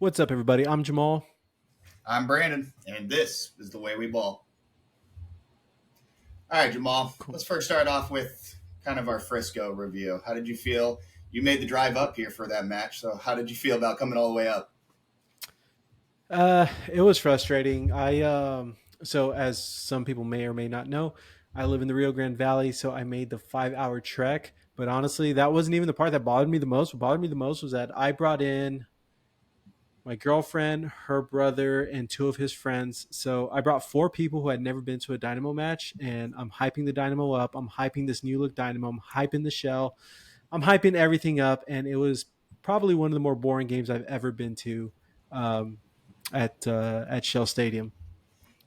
What's up, everybody? I'm Jamal. I'm Brandon, and this is the way we ball. All right, Jamal, Cool. let's first start off with kind of our Frisco review. How did you feel? You made the drive up here for that match, so how did you feel about coming all the way up? It was frustrating. So as some people may or may not know, I live in the Rio Grande Valley, so I made the 5 hour trek. But honestly, that wasn't even the part that bothered me the most. What bothered me the most was that I brought in my girlfriend, her brother, and two of his friends. So I brought four people who had never been to a Dynamo match, and I'm hyping the Dynamo up. I'm hyping this new look Dynamo. I'm hyping the shell. I'm hyping everything up, and it was probably one of the more boring games I've ever been to um, at Shell Stadium.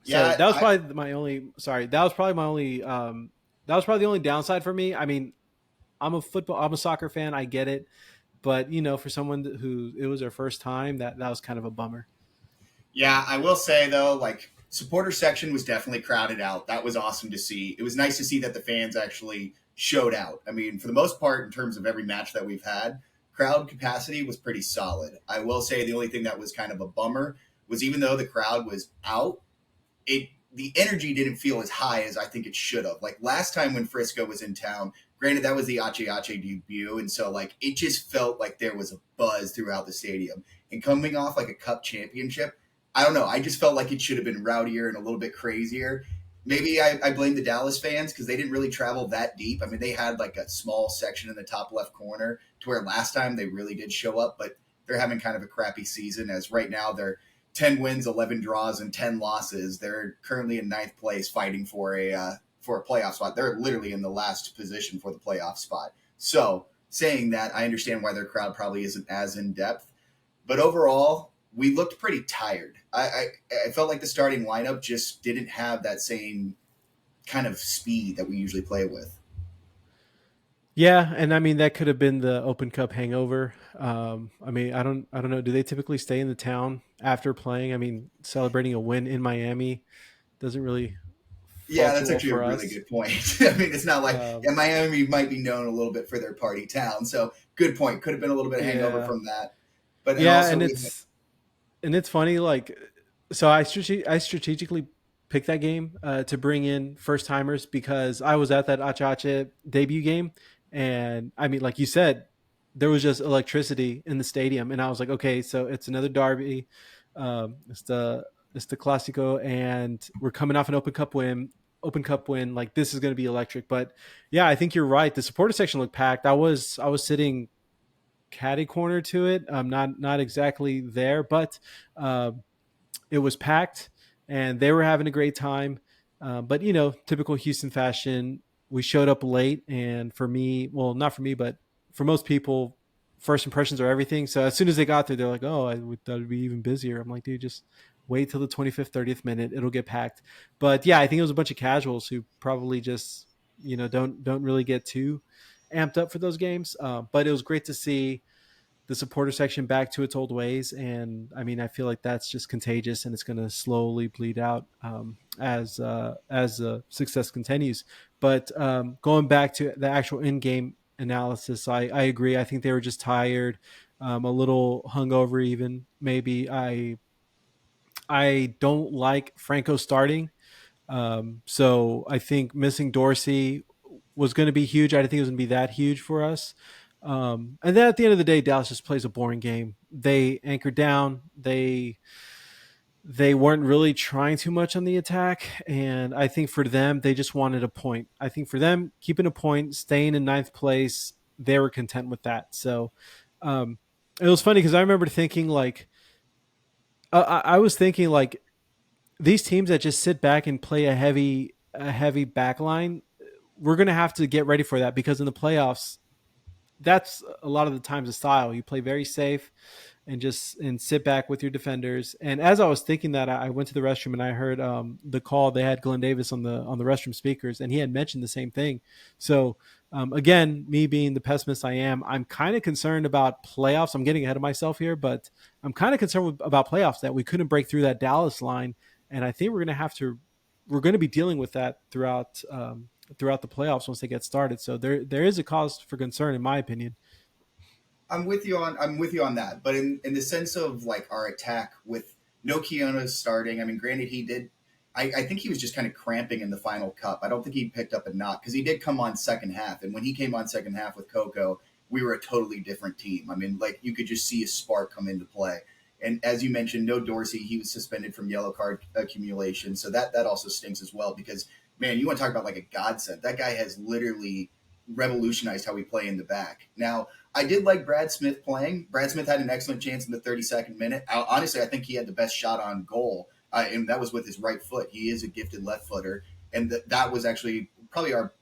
So Yeah, that was I probably my only. Sorry, that was probably my only. That was probably the only downside for me. I mean, I'm a soccer fan. I get it, but for someone who it was their first time, that was kind of a bummer. yeah, I will say though, like supporter section was definitely crowded out. That was awesome to see. It was nice to see that the fans actually showed out. I mean, for the most part, in terms of every match that we've had, crowd capacity was pretty solid. I will say the only thing that was kind of a bummer was even though the crowd was out, it the energy didn't feel as high as I think it should have. Like last time when Frisco was in town, granted that was the Ache Ache debut, and so like it just felt like there was a buzz throughout the stadium. And coming off like a cup championship, I don't know. I just felt like it should have been rowdier and a little bit crazier. Maybe I blame the Dallas fans because they didn't really travel that deep. I mean, they had like a small section in the top left corner to where last time they really did show up, but they're having kind of a crappy season as right now they're 10 wins, 11 draws, and 10 losses. They're currently in ninth place fighting for a playoff spot. They're literally in the last position for the playoff spot. So, saying that, I understand why their crowd probably isn't as in depth. But overall, we looked pretty tired. I felt like the starting lineup just didn't have that same kind of speed that we usually play with. Yeah, and I mean that could have been the Open Cup hangover. I mean, I don't know. Do they typically stay in the town after playing? I mean, celebrating a win in Miami doesn't really fall Yeah, too that's well actually a for really us. good point. I mean, it's not like Um, yeah, Miami might be known a little bit for their party town. So good point. Could have been a little bit of hangover yeah, from that. But and yeah, also we and it's funny. Like, so I strategically picked that game to bring in first timers because I was at that Achache debut game, and I mean, like you said, there was just electricity in the stadium, and I was like, okay, so it's another derby, it's the Clasico, and we're coming off an Open Cup win. Open Cup win, like this is going to be electric. But yeah, I think you're right. The supporter section looked packed. I was sitting caddy corner to it. Not exactly there, but uh, it was packed, and they were having a great time. But typical Houston fashion, we showed up late, and for me, well, not for me, but for most people, first impressions are everything. So as soon as they got there, they're like, "Oh, I thought it'd be even busier." I'm like, "Dude, just wait till the 25th, 30th minute; it'll get packed." But yeah, I think it was a bunch of casuals who probably just don't really get too amped up for those games. But it was great to see the supporter section back to its old ways. And I mean, I feel like that's just contagious, and it's going to slowly bleed out as success continues. But going back to the actual in-game analysis, I agree. I think they were just tired, a little hungover, even maybe. I don't like Franco starting, so I think missing Dorsey was going to be huge. I didn't think it was going to be that huge for us. And then at the end of the day, Dallas just plays a boring game. They anchored down. They weren't really trying too much on the attack, and I think for them, they just wanted a point. I think for them, keeping a point, staying in ninth place, they were content with that. So um, it was funny because I remember thinking like I was thinking like these teams that just sit back and play a heavy back line, we're going to have to get ready for that because in the playoffs, that's a lot of the times the style. You play very safe and sit back with your defenders. And as I was thinking that, I went to the restroom and I heard the call. They had Glenn Davis on the restroom speakers, and he had mentioned the same thing. So again, me being the pessimist I am, I'm kind of concerned about playoffs. I'm getting ahead of myself here, but I'm kind of concerned about playoffs that we couldn't break through that Dallas line, and I think we're going to be dealing with that throughout the playoffs once they get started. So there is a cause for concern, in my opinion. I'm with you on that. But in the sense of like our attack with no Keanu starting, I mean, granted he did. I think he was just kind of cramping in the final cup. I don't think he picked up a knock because he did come on second half, and when he came on second half with Coco, we were a totally different team. I mean, like you could just see a spark come into play. And as you mentioned, no Dorsey, he was suspended from yellow card accumulation, so that also stinks as well because man, you want to talk about like a godsend. That guy has literally revolutionized how we play in the back. Now, I did like Brad Smith playing. Brad Smith had an excellent chance in the 32nd minute. Honestly, I think he had the best shot on goal, and that was with his right foot. He is a gifted left footer, and that was actually probably our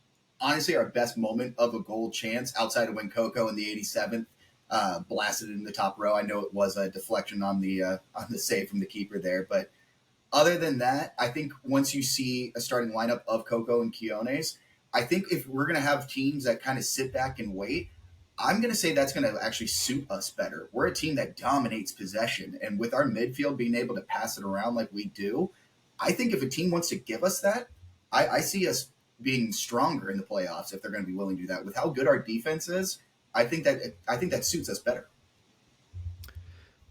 best moment of a goal chance outside of when Coco in the 87th blasted it in the top row. I know it was a deflection on the save from the keeper there, but other than that, I think once you see a starting lineup of Coco and Quiones, I think if we're going to have teams that kind of sit back and wait, I'm going to say that's going to actually suit us better. We're a team that dominates possession. And with our midfield being able to pass it around like we do, I think if a team wants to give us that, I see us being stronger in the playoffs if they're going to be willing to do that. With how good our defense is, I think that suits us better.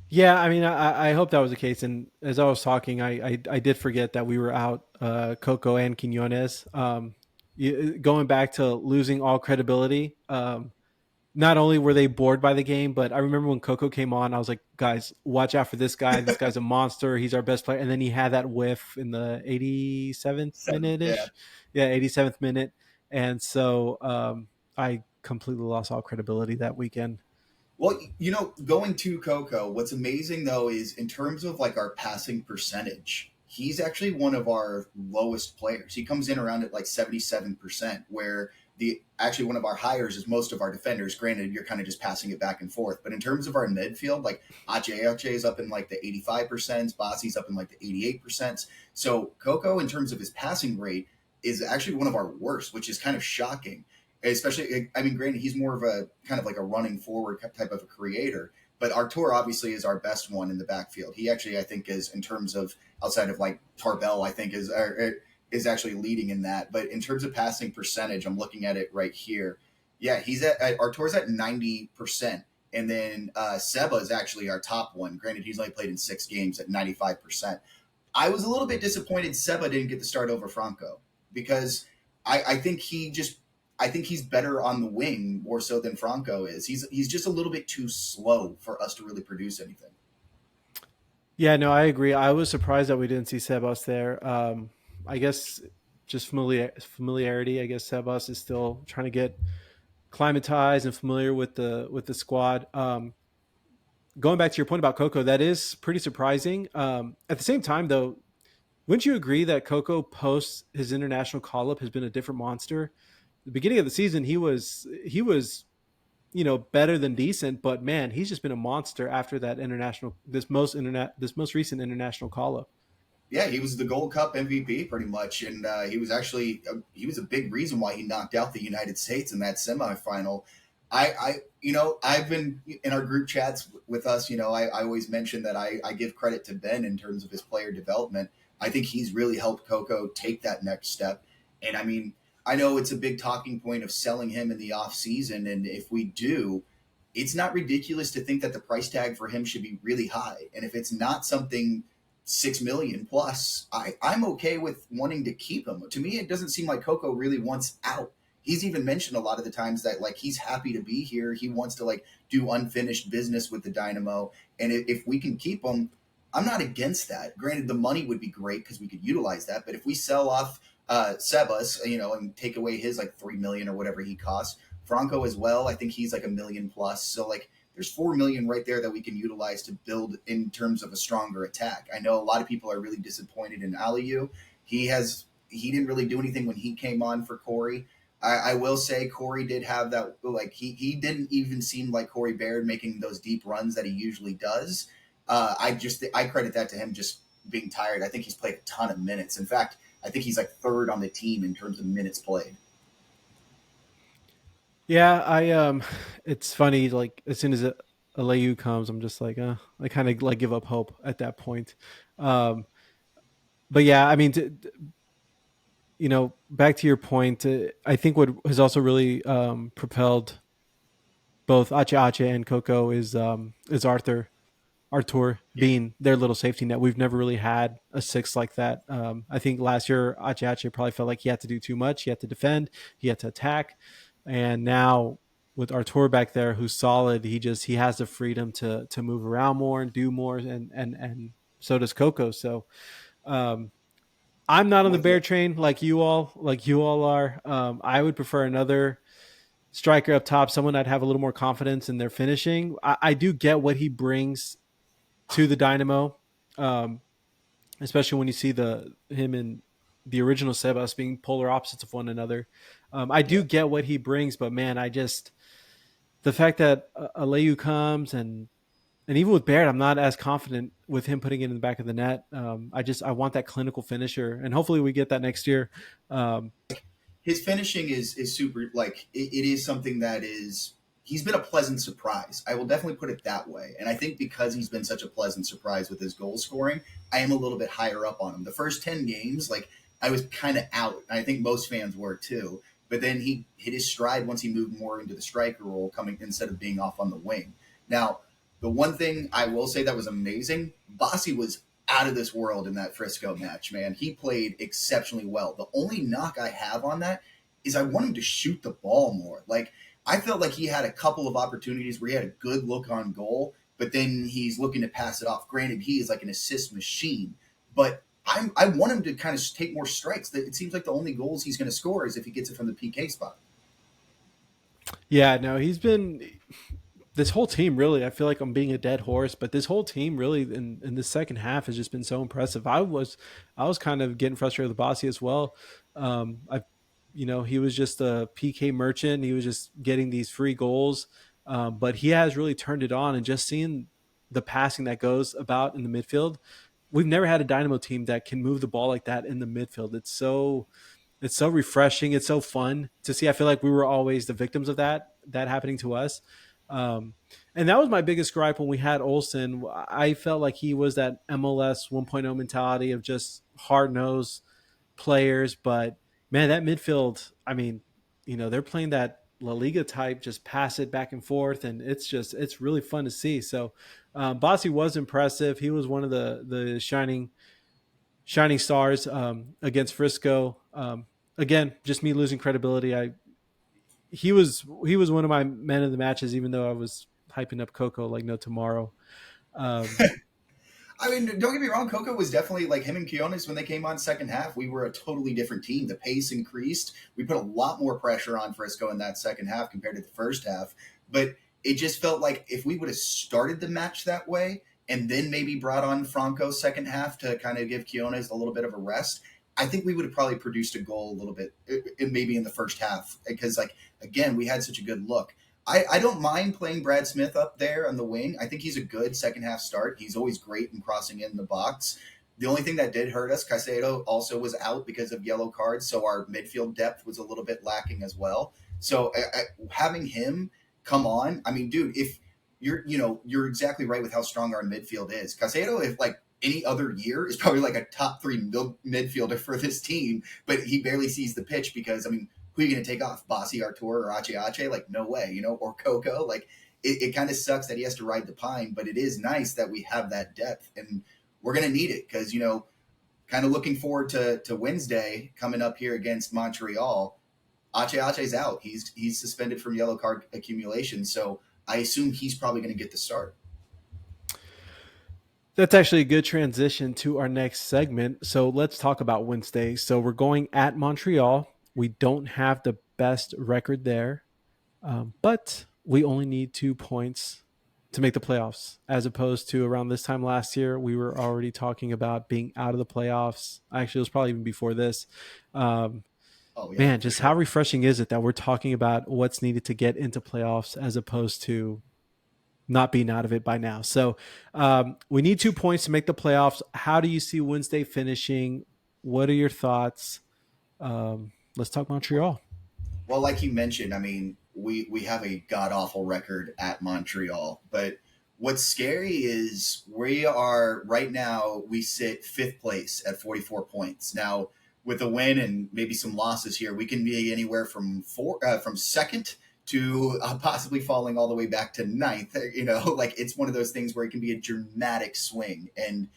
Yeah, I mean, I hope that was the case. And as I was talking, I did forget that we were out Coco and Quinones. Going back to losing all credibility. Not only were they bored by the game, but I remember when Coco came on, I was like, guys, watch out for this guy. This guy's a monster. He's our best player. And then he had that whiff in the 87th Seven, minute yeah. ish. Yeah, 87th minute. And so I completely lost all credibility that weekend. Well, going to Coco, what's amazing though is in terms of like our passing percentage, he's actually one of our lowest players. He comes in around at like 77%, where the actually one of our hires is most of our defenders. Granted, you're kind of just passing it back and forth, but in terms of our midfield, like Ache is up in like the 85%, Bossi's up in like the 88%. So Coco, in terms of his passing rate, is actually one of our worst, which is kind of shocking, especially. I mean, granted, he's more of a kind of like a running forward type of a creator, but Artur obviously is our best one in the backfield. He actually, I think, is in terms of outside of like Tarbell, I think is actually leading in that. But in terms of passing percentage, I'm looking at it right here. Yeah, he's at Artur's at 90%. And then Seba is actually our top one. Granted, he's only played in 6 games at 95%. I was a little bit disappointed Seba didn't get the start over Franco because I think I think he's better on the wing more so than Franco is. He's just a little bit too slow for us to really produce anything. Yeah, no, I agree. I was surprised that we didn't see Sebas there. I guess just familiarity. I guess Sebas is still trying to get climatized and familiar with the squad. Going back to your point about Coco, that is pretty surprising. At the same time, though, wouldn't you agree that Coco post his international call up has been a different monster? The beginning of the season, he was better than decent, but man, he's just been a monster after that international this most recent international call up. Yeah, he was the Gold Cup MVP pretty much, and he was a big reason why he knocked out the United States in that semifinal. I've been in our group chats with us. I always mention that I give credit to Ben in terms of his player development. I think he's really helped Coco take that next step. And I mean, I know it's a big talking point of selling him in the off season, and if we do, it's not ridiculous to think that the price tag for him should be really high. And if it's not something 6 million plus, I'm okay with wanting to keep him. To me, it doesn't seem like Coco really wants out. He's even mentioned a lot of the times that like he's happy to be here. He wants to like do unfinished business with the Dynamo, and if we can keep him, I'm not against that. Granted, the money would be great because we could utilize that. But if we sell off Sebas, and take away his like 3 million or whatever he costs, Franco as well, I think he's like 1 million plus. So like there's 4 million right there that we can utilize to build in terms of a stronger attack. I know a lot of people are really disappointed in Aliu. He didn't really do anything when he came on for Corey. I will say Corey did have that, like he didn't even seem like Corey Baird making those deep runs that he usually does. I credit that to him just being tired. I think he's played a ton of minutes. In fact, I think he's like third on the team in terms of minutes played. Yeah, it's funny. Like as soon as Alayu comes, I'm just like, I kind of like give up hope at that point. Um, but yeah, I mean, back to your point, I think what has also really propelled both Ache Ache and Coco is Artur Yeah. being their little safety net. We've never really had a six like that. I think last year Ache Ache probably felt like he had to do too much. He had to defend, he had to attack, and now with Artur back there, who's solid, he has the freedom to move around more and do more, and so does Coco. So um, I'm not on the Well, yeah. bear train like you all are. I would prefer another striker up top, someone I'd have a little more confidence in their finishing. I do get what he brings to the Dynamo, um, especially when you see the him and the original Sebas being polar opposites of one another. I do Yeah. get what he brings, but man, the fact that Aleyu comes and even with Barrett, I'm not as confident with him putting it in the back of the net. I want that clinical finisher, and hopefully we get that next year. Um, His finishing is super, like it is something that is, he's been a pleasant surprise. I will definitely put it that way. And I think because he's been such a pleasant surprise with his goal scoring, I am a little bit higher up on him. The first 10 games, like I was kind of out. I think most fans were too. But then he hit his stride once he moved more into the striker role, coming instead of being off on the wing. Now, the one thing I will say that was amazing, Bossy was out of this world in that Frisco match, man. He played exceptionally well. The only knock I have on that is I want him to shoot the ball more. Like, I felt like he had a couple of opportunities where he had a good look on goal, but then he's looking to pass it off. Granted, he is like an assist machine, but I want him to kind of take more strikes. It seems like the only goals he's going to score is if he gets it from the PK spot. yeah, no, he's been this whole team really. I feel like I'm being a dead horse, but this whole team really in the second half has just been so impressive. I was kind of getting frustrated with Bossy as well. I he was just a PK merchant. He was just getting these free goals, but he has really turned it on. And just seeing the passing that goes about in the midfield, we've never had a Dynamo team that can move the ball like that in the midfield. It's so refreshing. It's so fun to see. I feel like we were always the victims of that happening to us. Um, and that was my biggest gripe when we had Olsen. I felt like he was that MLS 1.0 mentality of just hard nosed players. But man, that midfield, I mean, they're playing that La Liga type, just pass it back and forth. And it's really fun to see. So Bossy was impressive. He was one of the shining stars against Frisco. Again, just me losing credibility. He was one of my men of the matches, even though I was hyping up Coco like no tomorrow. Um, I mean, don't get me wrong. Coco was definitely like him and Quiones when they came on second half. We were a totally different team. The pace increased. We put a lot more pressure on Frisco in that second half compared to the first half. But it just felt like if we would have started the match that way and then maybe brought on Franco second half to kind of give Quiones a little bit of a rest, I think we would have probably produced a goal a little bit, maybe in the first half. Because, like, again, we had such a good look. I don't mind playing Brad Smith up there on the wing. I think he's a good second half start. He's always great in crossing in the box. The only thing that did hurt us, Caicedo also was out because of yellow cards, so our midfield depth was a little bit lacking as well. So having him come on, I mean, dude, if you're exactly right with how strong our midfield is. Caicedo, if like any other year, is probably like a top three midfielder for this team, but he barely sees the pitch because I mean who are you going to take off? Bossy, Artur, or Ache Ache? Like, no way, or Coco. Like, it kind of sucks that he has to ride the pine, but it is nice that we have that depth, and we're going to need it because, kind of looking forward to Wednesday coming up here against Montreal. Ache Ache's out. He's suspended from yellow card accumulation, so I assume he's probably going to get the start. that's actually a good transition to our next segment. So let's talk about Wednesday. So we're going at Montreal. We don't have the best record there, but we only need 2 points to make the playoffs, as opposed to around this time last year, we were already talking about being out of the playoffs. Actually, it was probably even before this. Um, Oh, yeah, Man, for just how sure. refreshing is it that we're talking about what's needed to get into playoffs as opposed to not being out of it by now? So we need 2 points to make the playoffs. How do you see Wednesday finishing? What are your thoughts? Let's talk Montreal. Well, like you mentioned, I mean, we have a god awful record at Montreal, but what's scary is we are right now. We sit fifth place at 44 points. Now, with a win and maybe some losses here, we can be anywhere from second to possibly falling all the way back to ninth. You know, like it's one of those things where it can be a dramatic swing. And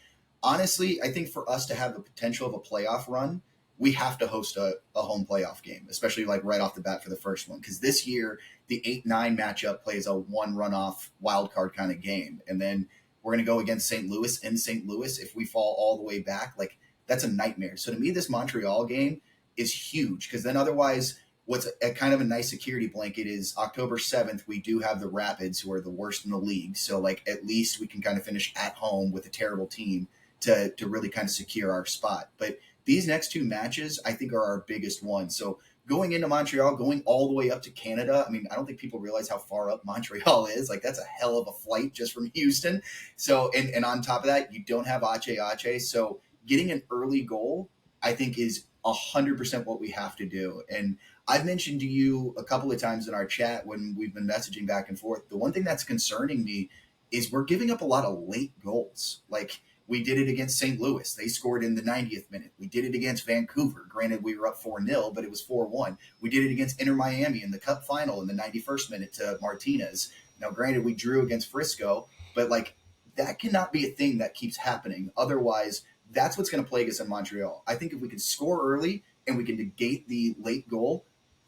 honestly, I think for us to have the potential of a playoff run, we have to host a home playoff game, especially like right off the bat for the first one. Because this year, the 8-9 matchup plays a one runoff wild card kind of game. And then we're going to go against St. Louis in St. Louis. If we fall all the way back, like that's a nightmare. So to me, this Montreal game is huge because then otherwise, what's a kind of a nice security blanket is October 7th, we do have the Rapids, who are the worst in the league. So like at least we can kind of finish at home with a terrible team to really kind of secure our spot. But these next two matches, I think, are our biggest ones. So going into Montreal, going all the way up to Canada, I mean, I don't think people realize how far up Montreal is. Like, that's a hell of a flight just from Houston. So, and on top of that, you don't have Ache. So getting an early goal, I think, is 100% what we have to do. And I've mentioned to you a couple of times in our chat when we've been messaging back and forth, the one thing that's concerning me is we're giving up a lot of late goals. Like, we did it against St. Louis. They scored in the 90th minute. We did it against Vancouver. Granted, we were up 4-0, but it was 4-1. We did it against Inter Miami in the Cup final in the 91st minute to Martinez. Now, granted, we drew against Frisco, but like that cannot be a thing that keeps happening. Otherwise, that's what's going to plague us in Montreal. I think if we can score early and we can negate the late goal,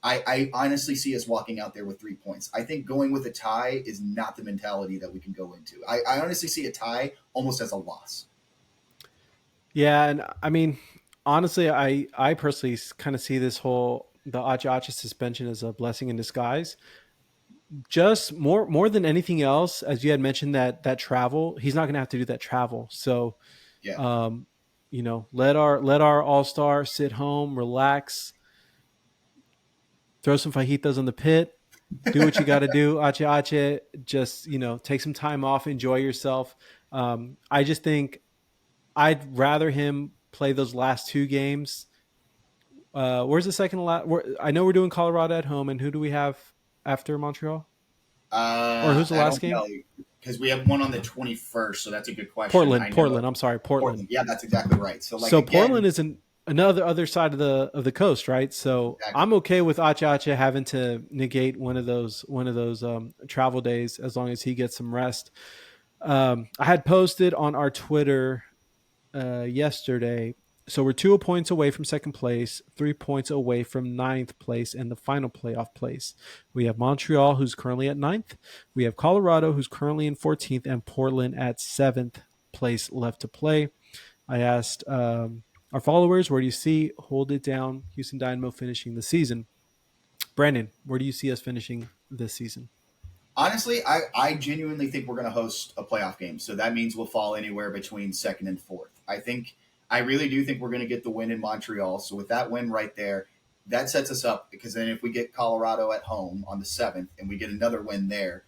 I honestly see us walking out there with 3 points. I think going with a tie is not the mentality that we can go into. I honestly see a tie almost as a loss. Yeah, and I mean, honestly, I personally kind of see this whole the Acha suspension as a blessing in disguise. Just more than anything else, as you had mentioned that travel, he's not going to have to do that travel. So, Yeah. um, let our all star sit home, relax, throw some fajitas on the pit, do what you got to do, Ache. Just take some time off, enjoy yourself. I just think I'd rather him play those last two games. Where's the second last? I know we're doing Colorado at home, and who do we have after Montreal? Or who's the I last don't game? know because we have one on the 21st, so that's a good question. I Portland. know Portland. I'm sorry, Portland. Portland. Yeah, that's exactly right. So, like So again, Portland is another other side of the coast, right? So exactly. I'm okay with Acha having to negate one of those travel days as long as he gets some rest. I had posted on our Twitter yesterday. So we're 2 points away from second place, 3 points away from ninth place and the final playoff place. We have Montreal, who's currently at ninth. We have Colorado, who's currently in 14th, and Portland at seventh place left to play. I asked our followers, where do you see Hold It Down Houston Dynamo finishing the season? Brandon, where do you see us finishing this season? Honestly, I genuinely think we're going to host a playoff game. So that means we'll fall anywhere between second and fourth. I really do think we're going to get the win in Montreal. So with that win right there, that sets us up because then if we get Colorado at home on the 7th and we get another win there,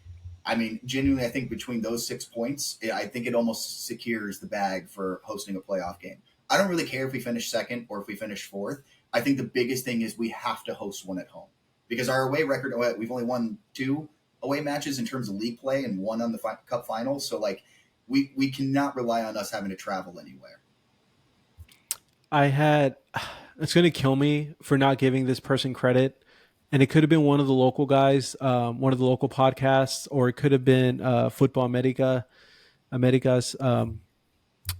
I mean, genuinely, I think between those 6 points, I think it almost secures the bag for hosting a playoff game. I don't really care if we finish second or if we finish fourth. I think the biggest thing is we have to host one at home because our away record, we've only won two away matches in terms of league play and one on the cup finals. So like we cannot rely on us having to travel anywhere. I had it's going to kill me for not giving this person credit, and it could have been one of the local guys, one of the local podcasts, or it could have been Football Americas.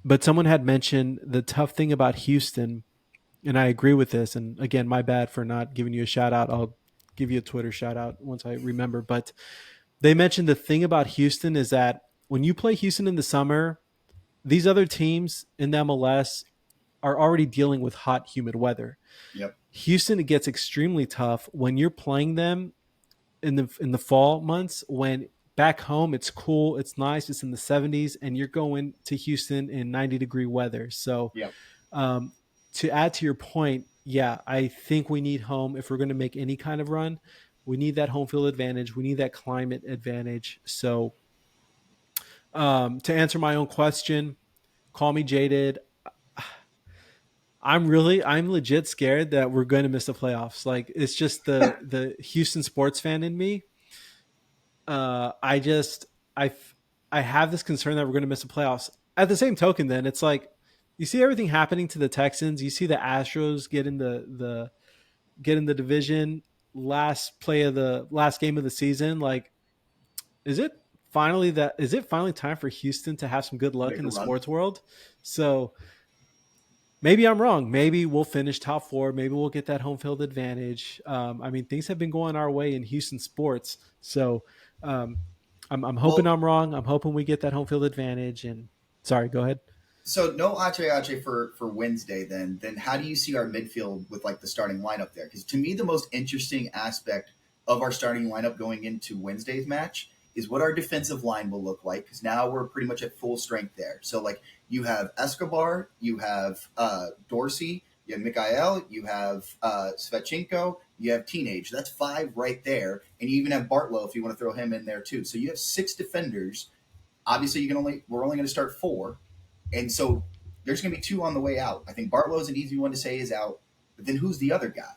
But someone had mentioned the tough thing about Houston, and I agree with this. And again, my bad for not giving you a shout out. I'll give you a Twitter shout out once I remember. But they mentioned the thing about Houston is that when you play Houston in the summer, these other teams in the MLS are already dealing with hot, humid weather. Yep. Houston, it gets extremely tough when you're playing them in the fall months when back home it's cool, it's nice, it's in the 70s, and you're going to Houston in 90-degree weather. So Yep. um, to add to your point, yeah, I think we need home if we're going to make any kind of run. We need that home field advantage. We need that climate advantage. So to answer my own question, call me jaded. I'm legit scared that we're going to miss the playoffs. Like it's just the Houston sports fan in me. I just I have this concern that we're going to miss the playoffs. At the same token, then it's like you see everything happening to the Texans. You see the Astros get in the division. last game of the season, like, is it is it finally time for Houston to have some good luck Make in a the run. sports world? So maybe I'm wrong. Maybe we'll finish top four. Maybe we'll get that home field advantage. I mean, things have been going our way in Houston sports. So um, I'm hoping Well, I'm wrong. I'm hoping we get that home field advantage. And sorry, go ahead. so no Ache for Wednesday. Then how do you see our midfield with like the starting lineup there? Because to me, the most interesting aspect of our starting lineup going into Wednesday's match is what our defensive line will look like. Because now we're pretty much at full strength there. So like you have Escobar, you have Dorsey, you have Mikhail, you have Svechenko, you have Teenage. That's five right there, and you even have Bartlow if you want to throw him in there too. So you have six defenders. Obviously, we're only going to start four, and so there's going to be two on the way out. I think Bartlow's an easy one to say is out, but then who's the other guy?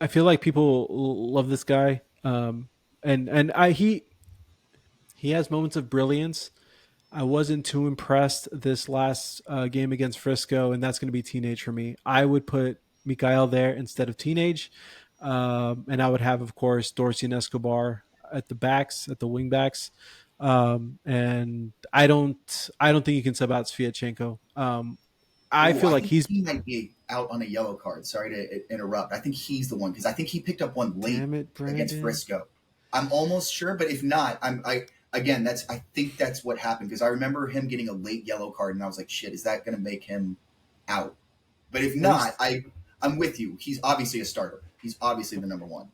I feel like people love this guy, and he has moments of brilliance. I wasn't too impressed this last game against Frisco, and that's going to be Teenage for me. I would put Mikael there instead of Teenage, and I would have, of course, Dorsey and Escobar at the wing backs. And I don't think you can sub out Sviatchenko. I Oh, feel I like think he's he might be out on a yellow card. Sorry to interrupt. I think he's the one because I think he picked up one late damn it, against Brandon. Frisco. I'm almost sure, but if not, I again I think that's what happened because I remember him getting a late yellow card and I was like, shit, is that going to make him out? But if At not, least I'm with you. He's obviously a starter. He's obviously the number one.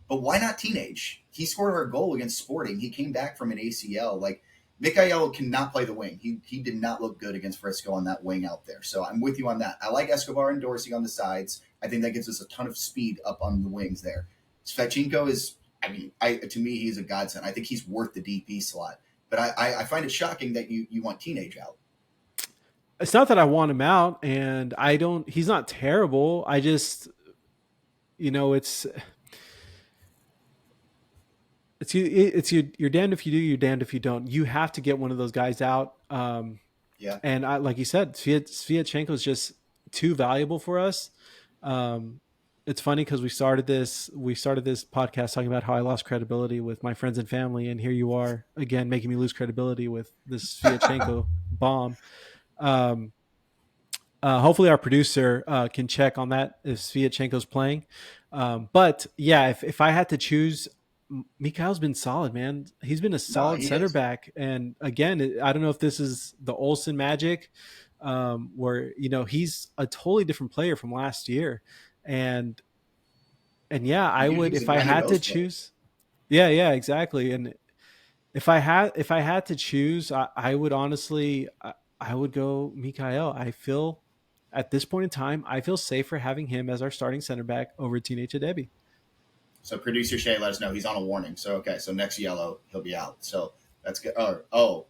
But why not Teenage? He scored our goal against Sporting. He came back from an ACL. Like Mikael cannot play the wing. He did not look good against Frisco on that wing out there. So I'm with you on that. I like Escobar and Dorsey on the sides. I think that gives us a ton of speed up on the wings there. Svechenko is, I mean, to me he's a godsend. I think he's worth the DP slot. But I find it shocking that you want Teenage out. it's not that I want him out, and I don't. He's not terrible. I just, you're damned if you do, you're damned if you don't. You have to get one of those guys out. Yeah. And I, like you said, Sviatchenko is just too valuable for us. Um, it's funny because we started this podcast talking about how I lost credibility with my friends and family, and here you are again making me lose credibility with this Sviatchenko bomb. Um, Hopefully, our producer can check on that if Sviatchenko's playing. But yeah, if I had to choose, Mikhail's been solid, man. He's been a No, solid he center is. back. And again, I don't know if this is the Olsen magic, where he's a totally different player from last year. And yeah, I Dude, he would was a if I guy who had to knows play. choose. Yeah, yeah, exactly. And if I had to choose, I would honestly I would go Mikael. I feel at this point in time, I feel safer having him as our starting center back over Teenage Debbie. So producer Shay let us know he's on a warning. So okay, so next yellow he'll be out. So that's good. Oh,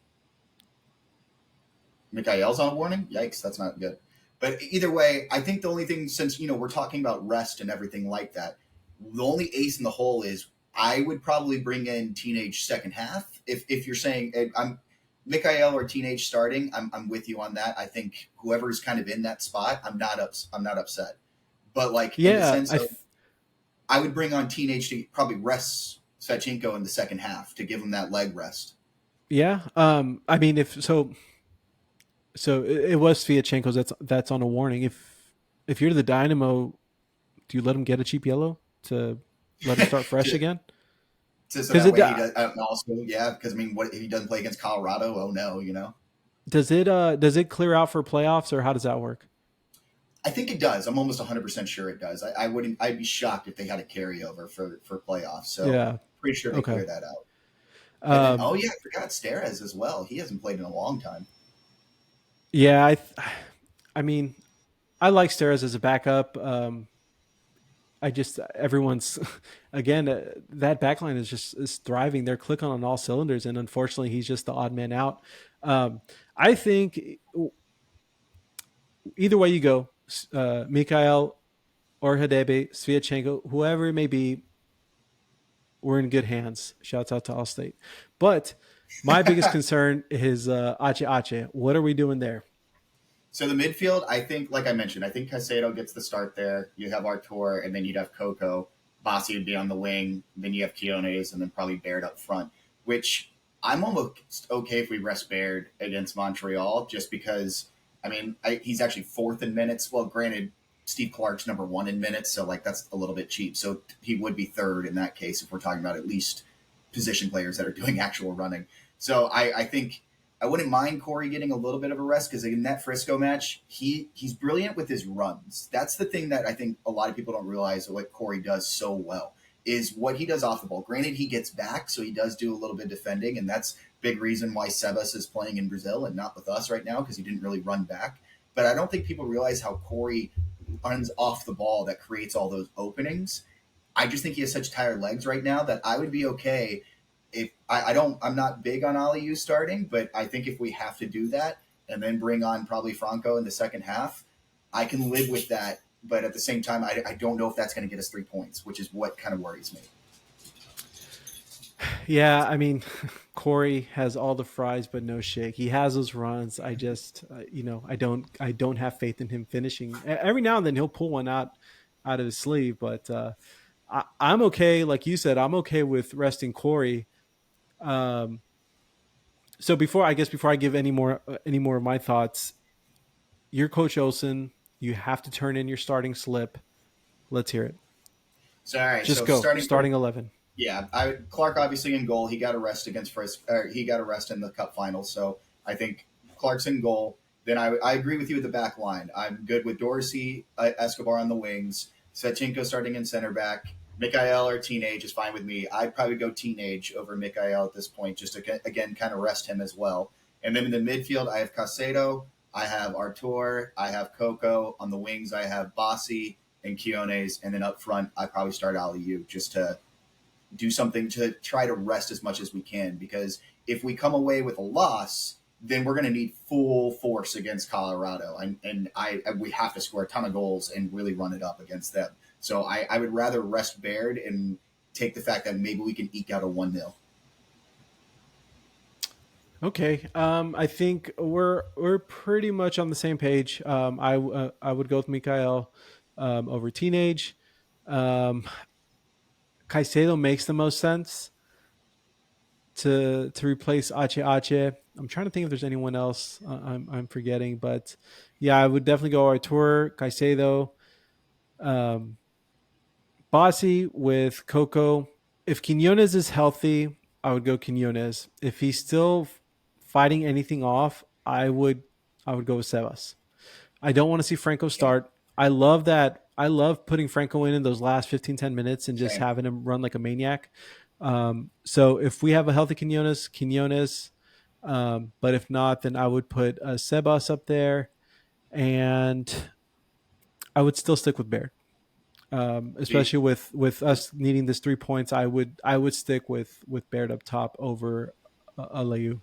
Mikhail's on a warning. Yikes, that's not good. But either way, I think the only thing since we're talking about rest and everything like that, the only ace in the hole is I would probably bring in Teenage second half. If you're saying I'm Mikhail or Teenage starting, I'm with you on that. I think whoever's kind of in that spot, I'm not upset. But like in the Yeah, sense of I would bring on Teenage to probably rest Svechenko in the second half to give him that leg rest. yeah. I mean, it was Sviatchenko's that's on a warning. If you're the Dynamo, do you let him get a cheap yellow to let him start fresh to, again? so Because that it way he does. Also, yeah, because I mean, what if he doesn't play against Colorado? Oh no. does it clear out for playoffs, or how does that work? I think it does. I'm almost 100% sure it does. I wouldn't. I'd be shocked if they had a carryover for playoffs. So Yeah. pretty sure they Okay. clear that out. And then, oh Um, yeah, I forgot Steres as well. He hasn't played in a long time. yeah. I mean, I like Steres as a backup. I just everyone's again that backline is thriving. They're clicking on all cylinders, and unfortunately, he's just the odd man out. I think either way you go, Mikhail or Hidebe, Sviatchenko, whoever it may be, we're in good hands. Shouts out to Allstate. But my biggest concern is Ache Ache. What are we doing there? So the midfield, I think, like I mentioned, I think Caicedo gets the start there. You have Artur, and then you'd have Coco. Bassi would be on the wing. Then you have Quiones, and then probably Baird up front. Which I'm almost okay if we rest Baird against Montreal, just because. I mean, he's actually fourth in minutes. Well, granted, Steve Clark's number one in minutes, so like that's a little bit cheap. So he would be third in that case if we're talking about at least position players that are doing actual running. So I think I wouldn't mind Corey getting a little bit of a rest because in that Frisco match, he's brilliant with his runs. That's the thing that I think a lot of people don't realize what Corey does so well is what he does off the ball. Granted, he gets back, so he does do a little bit of defending, and that's big reason why Sebas is playing in Brazil and not with us right now because he didn't really run back. But I don't think people realize how Corey runs off the ball that creates all those openings. I just think he has such tired legs right now that I would be okay if I don't. I'm not big on Aliu starting, but I think if we have to do that and then bring on probably Franco in the second half, I can live with that. But at the same time, I don't know if that's going to get us 3 points, which is what kind of worries me. Yeah, I mean, Corey has all the fries but no shake. He has those runs. I just, I don't have faith in him finishing. Every now and then he'll pull one out of his sleeve, but I'm okay. Like you said, I'm okay with resting Corey. Um, so before I give any more of my thoughts, you're Coach Olson. You have to turn in your starting slip. Let's hear it. So all right, Just so go. starting from Starting 11. yeah, Clark obviously in goal. He got a rest against Frisco. He got a rest in the Cup finals. So I think Clark's in goal. Then I agree with you with the back line. I'm good with Dorsey, Escobar on the wings, Sechenko starting in center back. Mikhail or Teenage is fine with me. I'd probably go Teenage over Mikhail at this point, just to again kind of rest him as well. And then in the midfield, I have Casedo, I have Artur, I have Coco. On the wings, I have Bassi and Quiones. And then up front, I probably start Aliu just to do something to try to rest as much as we can because if we come away with a loss, then we're going to need full force against Colorado, and we have to score a ton of goals and really run it up against them. So I would rather rest Baird and take the fact that maybe we can eke out a 1-0. Okay. I think we're pretty much on the same page. I would go with Mikael over Teenage. Um, Caicedo makes the most sense to replace Ache Ache. I'm trying to think if there's anyone else I'm forgetting, but yeah, I would definitely go Artur, Caicedo, um, Bossy with Coco. If Quinones is healthy, I would go Quinones. If he's still fighting anything off, I would go with Sebas. I don't want to see Franco Yeah, start. I love that. I love putting Franco in those last 15, 10 minutes and just same. having him run like a maniac. So if we have a healthy Quinones, Quinones. But if not, then I would put Sebas up there, and I would still stick with Bear. See, Especially with us needing this 3 points, I would stick with Baird up top over Alayu.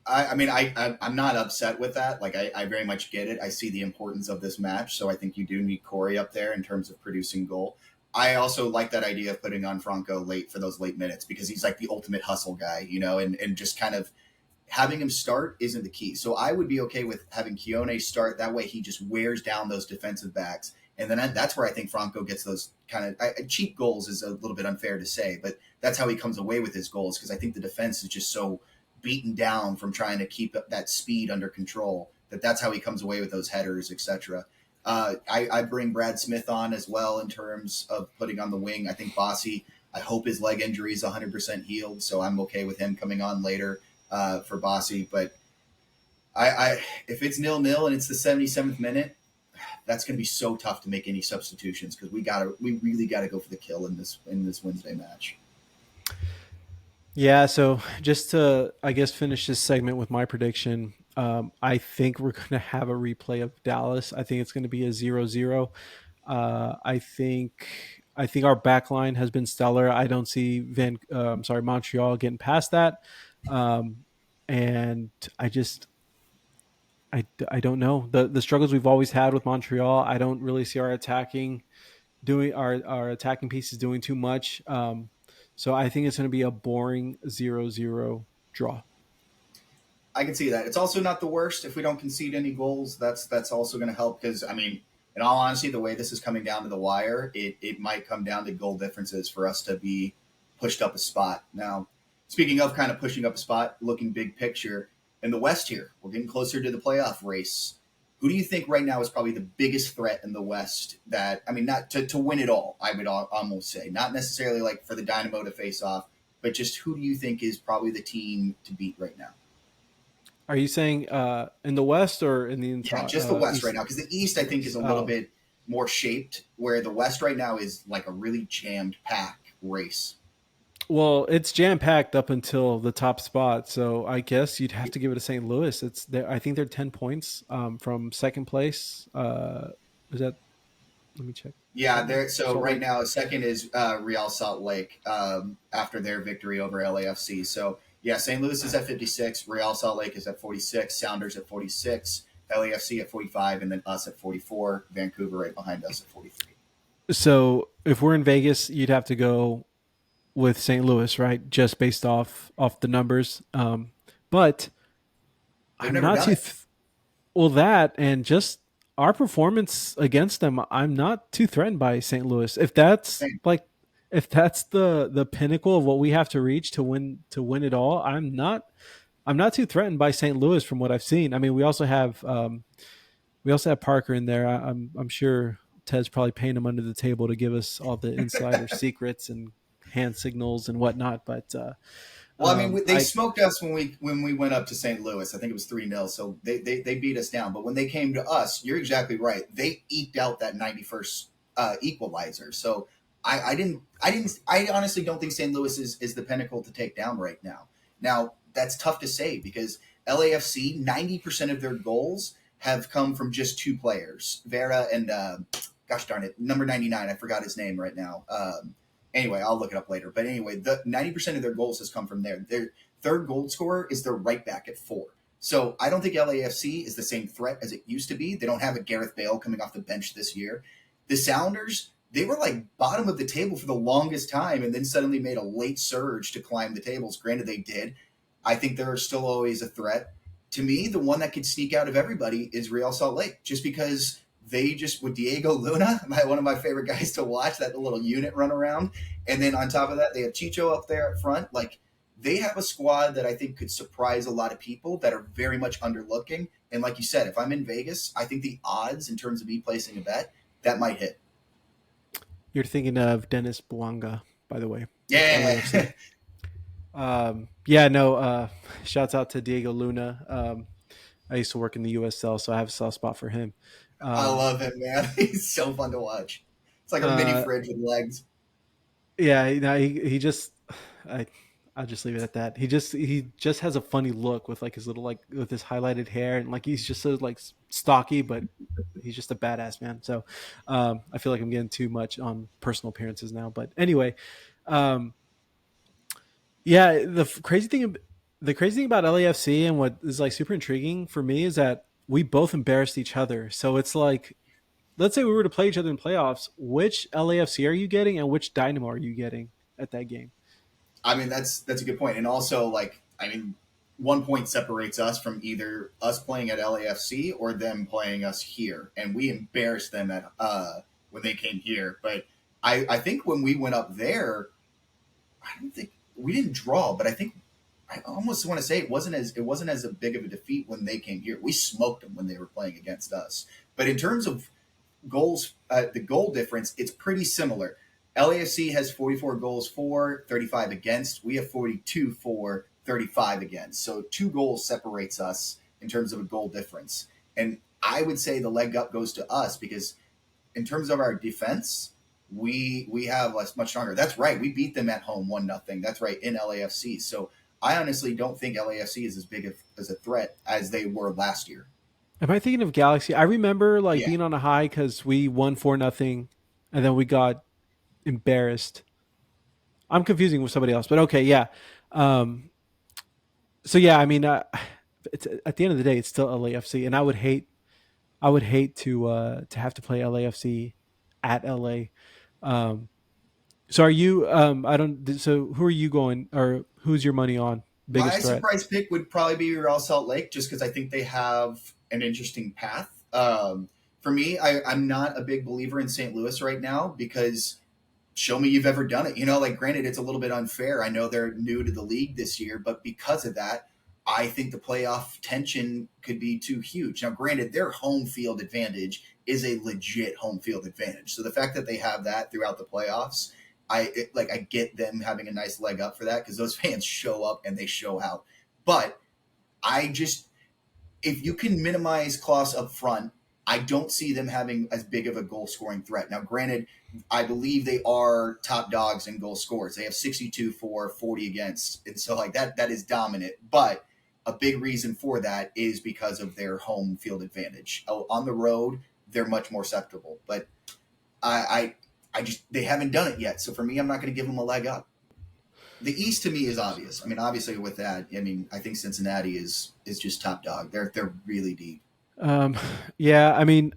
I mean, I'm not upset with that. Like, I very much get it. I see the importance of this match, so I think you do need Corey up there in terms of producing goal. I also like that idea of putting on Franco late for those late minutes because he's like the ultimate hustle guy, and just kind of having him start isn't the key. So I would be okay with having Keone start. That way he just wears down those defensive backs. And then that's where I think Franco gets those kind of cheap goals is a little bit unfair to say, but that's how he comes away with his goals because I think the defense is just so beaten down from trying to keep that speed under control that's how he comes away with those headers, etc. I bring Brad Smith on as well in terms of putting on the wing. I think Bossy, I hope his leg injury is 100% healed, so I'm okay with him coming on later for Bossy. But if it's 0-0 and it's the 77th minute, that's going to be so tough to make any substitutions because we really gotta go for the kill in this Wednesday match. Yeah, so just to, I guess, finish this segment with my prediction, I think we're going to have a replay of Dallas. I think it's going to be a 0-0. I think our back line has been stellar. I don't see Montreal getting past that. Um, and I don't know the struggles we've always had with Montreal. I don't really see our attacking pieces doing too much. So I think it's going to be a boring 0-0 draw. I can see that. It's also not the worst if we don't concede any goals. That's also going to help because I mean, in all honesty, the way this is coming down to the wire, it might come down to goal differences for us to be pushed up a spot. Now, speaking of kind of pushing up a spot, looking big picture in the West here, we're getting closer to the playoff race. Who do you think right now is probably the biggest threat in the West? That I mean, not to win it all. I would almost say not necessarily like for the Dynamo to face off, but just who do you think is probably the team to beat right now? Are you saying in the West or in the Yeah, entire just the West right East? now because the East I think is East. a little Oh, bit more shaped, where the West right now is like a really jammed pack race. well, it's jam packed up until the top spot, so I guess you'd have to give it to St. Louis. It's there. I think they're 10 points from second place. Is that? Let me check. Yeah, there. So Salt right Lake. now, second is Real Salt Lake after their victory over LAFC. So yeah, St. Louis is at 56, Real Salt Lake is at 46, Sounders at 46, LAFC at 45, and then us at 44. Vancouver right behind us at 43. So if we're in Vegas, you'd have to go with St. Louis, right? Just based off the numbers. But They've I'm never not done too it. well that and just our performance against them. I'm not too threatened by St. Louis. Same. If that's the pinnacle of what we have to reach to win it all, I'm not too threatened by St. Louis from what I've seen. I mean, we also have Parker in there. I'm sure Ted's probably paying him under the table to give us all the insider secrets and hand signals and whatnot. But Well, I mean, they I smoked us when we went up to St. Louis. I think it was 3-0. So they beat us down. But when they came to us, you're exactly right. They eked out that 91st equalizer. So I honestly don't think St. Louis is the pinnacle to take down right now. Now that's tough to say because LAFC 90% of their goals have come from just two players, Vera and gosh darn it, number 99. I forgot his name right now. Anyway, I'll look it up later. But anyway, the 90% of their goals has come from there. Their third goal scorer is their right back at 4. So I don't think LAFC is the same threat as it used to be. They don't have a Gareth Bale coming off the bench this year. The Sounders, they were like bottom of the table for the longest time and then suddenly made a late surge to climb the tables. Granted, they did. I think they're still always a threat. To me, the one that could sneak out of everybody is Real Salt Lake, just because they just with Diego Luna, one of my favorite guys to watch, that little unit run around. And then on top of that, they have Chicho up there at front. Like they have a squad that I think could surprise a lot of people that are very much underlooking. And like you said, if I'm in Vegas, I think the odds in terms of me placing a bet that might hit. You're thinking of Dennis Bouanga, by the way, with LAFC. Yeah, Yeah, no. Shouts out to Diego Luna. I used to work in the USL, so I have a soft spot for him. I Um, love him, man. He's so fun to watch. It's like a mini uh, fridge with legs. yeah, no, he just I I'll just leave it at that. He just has a funny look with like his little like with his highlighted hair and like he's just so like stocky, but he's just a badass man. So I feel like I'm getting too much on personal appearances now. But anyway, um, yeah, the crazy thing about LAFC and what is like super intriguing for me is that we both embarrassed each other. So it's like let's say we were to play each other in playoffs, which LAFC are you getting and which Dynamo are you getting at that game? I mean, that's a good point. And also, like, I mean, 1 point separates us from either us playing at LAFC or them playing us here, and we embarrassed them at when they came here. But I think when we went up there, I don't think we didn't draw, but I think I almost want to say it wasn't as a big of a defeat when they came here. We smoked them when they were playing against us. But in terms of goals, the goal difference, it's pretty similar. LAFC has 44 goals for, 35 against. We have 42 for, 35 against. So 2 goals separates us in terms of a goal difference. And I would say the leg up goes to us because in terms of our defense, we have less much stronger. That's right. We beat them at home 1-0. That's right in LAFC. So I honestly don't think LAFC is as big as a threat as they were last year. Am I thinking of Galaxy? I remember like Yeah, being on a high because we won 4-0, and then we got embarrassed. I'm confusing with somebody else, but okay, yeah. Um, so yeah, I mean, it's, at the end of the day, it's still LAFC, and I would hate to have to play LAFC at LA. Um, so are you? I don't. So who are you going, or who's your money on? My biggest threat. surprise pick would probably be Real Salt Lake, just because I think they have an interesting path. For me, I'm not a big believer in St. Louis right now because show me you've ever done it. Like granted, it's a little bit unfair. I know they're new to the league this year, but because of that, I think the playoff tension could be too huge. Now, granted, their home field advantage is a legit home field advantage. So the fact that they have that throughout the playoffs, I get them having a nice leg up for that because those fans show up and they show out. But I just if you can minimize Klaus up front, I don't see them having as big of a goal scoring threat. Now, granted, I believe they are top dogs in goal scores. They have 62 for, 40 against. And so like that is dominant. But a big reason for that is because of their home field advantage. On the road, they're much more susceptible. But I just they haven't done it yet. So for me, I'm not going to give them a leg up. The East to me is obvious. I mean, obviously with that, I mean, I think Cincinnati is just top dog. They're really deep. Um, yeah, I mean,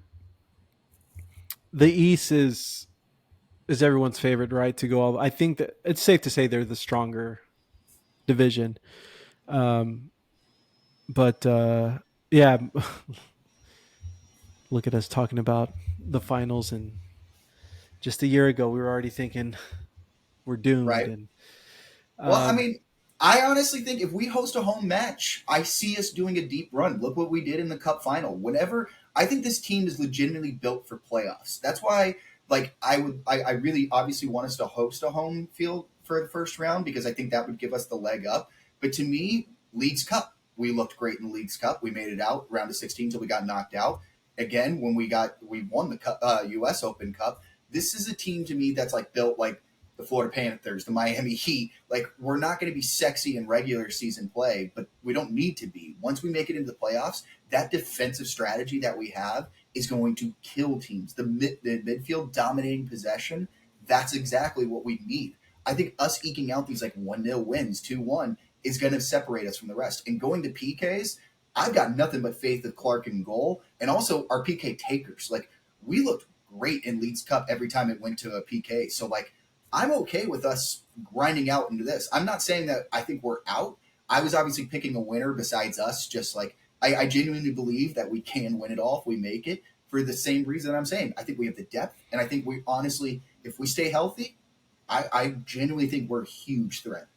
the East is everyone's favorite, right? To go all. I think that it's safe to say they're the stronger division. Um, but yeah, look at us talking about the finals, and just a year ago we were already thinking we're doomed. Right. And Well, I um, mean, I honestly think if we host a home match, I see us doing a deep run. Look what we did in the Cup final. Whenever I think this team is legitimately built for playoffs. That's why, like, I really obviously want us to host a home field for the first round because I think that would give us the leg up. But to me, Leagues Cup, we looked great in the Leagues Cup. We made it out round of 16 until we got knocked out. Again, when we won the U.S. Open Cup. This is a team to me that's like built like the Florida Panthers, the Miami Heat. Like, we're not going to be sexy in regular season play, but we don't need to be. Once we make it into the playoffs, that defensive strategy that we have is going to kill teams. The midfield dominating possession, that's exactly what we need. I think us eking out these like 1-0 wins, 2-1, is going to separate us from the rest. And going to PKs, I've got nothing but faith of Clark in goal and also our PK takers. Like, we looked great in Leeds Cup every time it went to a PK. So, like, I'm okay with us grinding out into this. I'm not saying that I think we're out. I was obviously picking a winner besides us. Just like I genuinely believe that we can win it all if we make it. For the same reason I'm saying, I think we have the depth, and I think we honestly, if we stay healthy, I genuinely think we're a huge threat.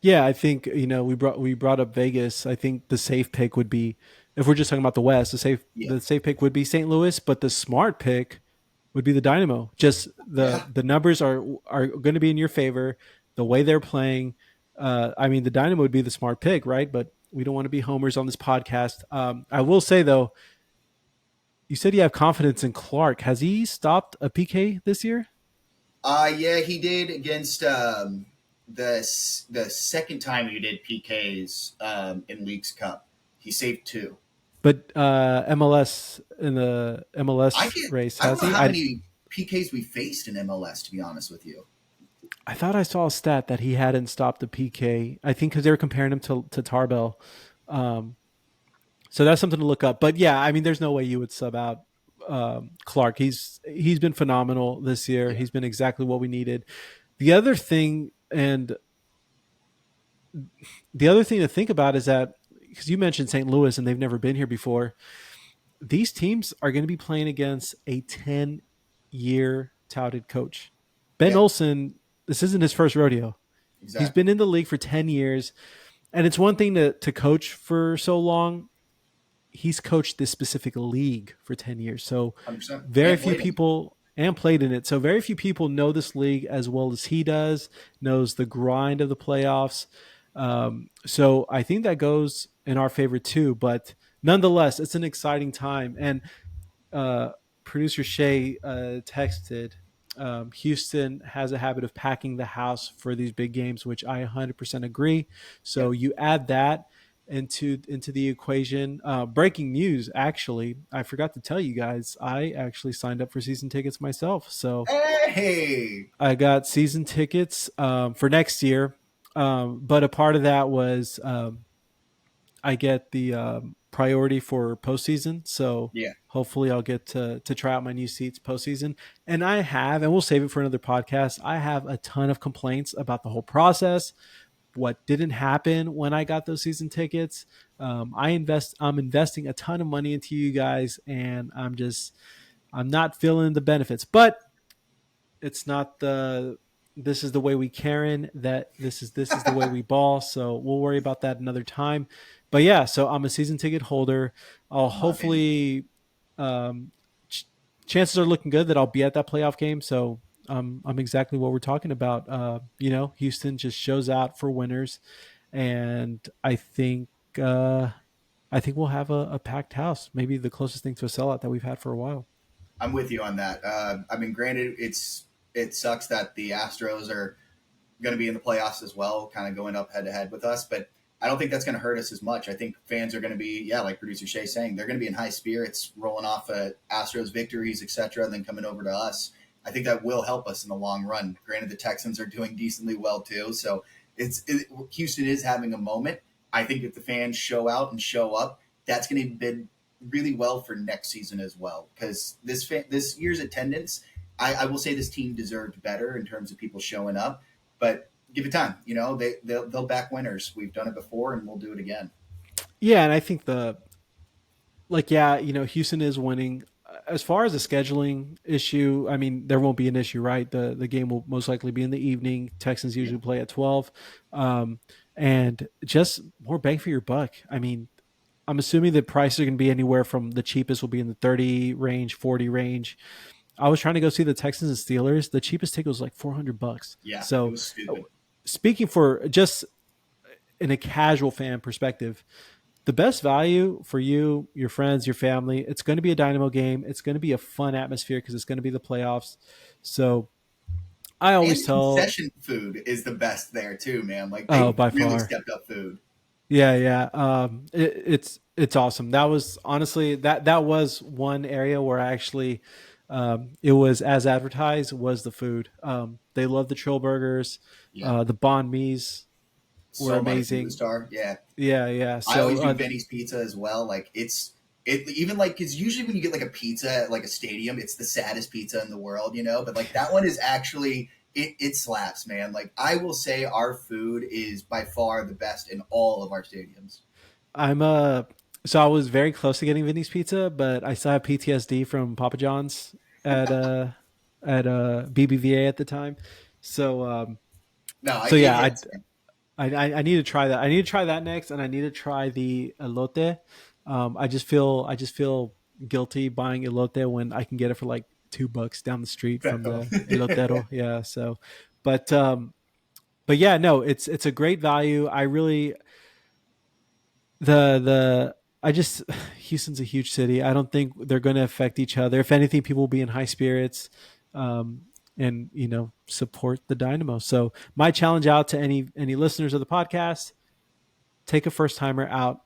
yeah, I think we brought up Vegas. I think the safe pick would be, if we're just talking about the West, the safe Yeah, the safe pick would be St. Louis, but the smart pick would be the Dynamo. Just the yeah. the numbers are going to be in your favor. The way they're playing, I mean, the Dynamo would be the smart pick, right? But we don't want to be homers on this podcast. I will say though, you said you have confidence in Clark. Has he stopped a PK this year? Yeah, he did against the second time he did PKs in Leagues Cup. He saved two. But MLS in the MLS race, I don't has know he? how I many PKs we faced in MLS, to be honest with you. I thought I saw a stat that he hadn't stopped a PK. I think because they were comparing him to Tarbell. Um, so that's something to look up. But yeah, I mean, there's no way you would sub out Clark. He's been phenomenal this year. Yeah. He's been exactly what we needed. The other thing, and the other thing to think about is that, because you mentioned St. Louis and they've never been here before, these teams are going to be playing against a 10-year touted coach. Ben Yeah, Olsen, this isn't his first rodeo. He's exactly. been in the league for 10 years. And it's one thing to coach for so long. He's coached this specific league for 10 years. So 100%. very And few played him. people, and played in it. So very few people know this league as well as he does, knows the grind of the playoffs. So I think that goes in our favor too. But nonetheless, it's an exciting time. And uh, producer Shay texted, Houston has a habit of packing the house for these big games, which I 100% agree. So Yep. you add that into the equation. Breaking news, actually, I forgot to tell you guys, I actually signed up for season tickets myself. So Hey! I got season tickets for next year. But a part of that was I get the priority for postseason. So Yeah. hopefully I'll get to try out my new seats postseason. And I have, and we'll save it for another podcast. I have a ton of complaints about the whole process. what didn't happen when I got those season tickets. I'm investing a ton of money into you guys, and I'm not feeling the benefits. But it's not the this is the way we Karen, that this is the way we ball. So we'll worry about that another time. But yeah, so I'm a season ticket holder. I'll Come on, baby. hopefully um, ch- chances are looking good that I'll be at that playoff game. So I'm exactly what we're talking about. Houston just shows out for winners, and uh, I think we'll have a packed house. Maybe the closest thing to a sellout that we've had for a while. I'm with you on that. I mean, granted, it sucks that the Astros are going to be in the playoffs as well, kind of going up head to head with us. But I don't think that's going to hurt us as much. I think fans are going to be, yeah, like producer Shay saying, they're going to be in high spirits, rolling off Astros victories, etc., and then coming over to us. I think that will help us in the long run. Granted, the Texans are doing decently well too, so Houston is having a moment. I think if the fans show out and show up, that's going to bid really well for next season as well. Because this year's attendance, I will say this team deserved better in terms of people showing up, but give it time. They'll back winners. We've done it before, and we'll do it again. Yeah, and I think yeah, Houston is winning. As far as the scheduling issue, I mean, there won't be an issue, right? The game will most likely be in the evening. Texans Yeah, usually play at 12, um, and just more bang for your buck. I mean, I'm assuming the prices are going to be anywhere from the cheapest will be in the 30 range, 40 range. I was trying to go see the Texans and Steelers. The cheapest ticket was like $400. yeah, it So, was uh, stupid. speaking for just in a casual fan perspective, the best value for you, your friends, your family, it's going to be a Dynamo game. It's going to be a fun atmosphere because it's going to be the playoffs. So I And always the tell, concession food is the best there too, man. Like oh, they by really far, stepped up food. yeah, yeah. It's awesome. That was honestly that was one area where I actually it was as advertised was the food. They love the Trill burgers, Yeah, the banh mi's were so money from amazing. Star. Yeah, Yeah, yeah. I always So do Benny's Pizza as well. Like it even like because usually when you get like a pizza at like a stadium, it's the saddest pizza in the world, But like that one is actually it slaps, man. Like I will say our food is by far the best in all of our stadiums. I'm so I was very close to getting Vinny's Pizza, but I still have PTSD from Papa John's at uh BBVA at the time. So No, so it yeah, hits. I need to try that. I need to try that next, and I need to try the elote. I just feel guilty buying elote when I can get it for like $2 down the street from Man. the elotero. Yeah. So, but but yeah, no, it's a great value. I really the I just Houston's a huge city. I don't think they're going to affect each other. If anything, people will be in high spirits, and support the Dynamo. So my challenge out to any listeners of the podcast: take a first timer out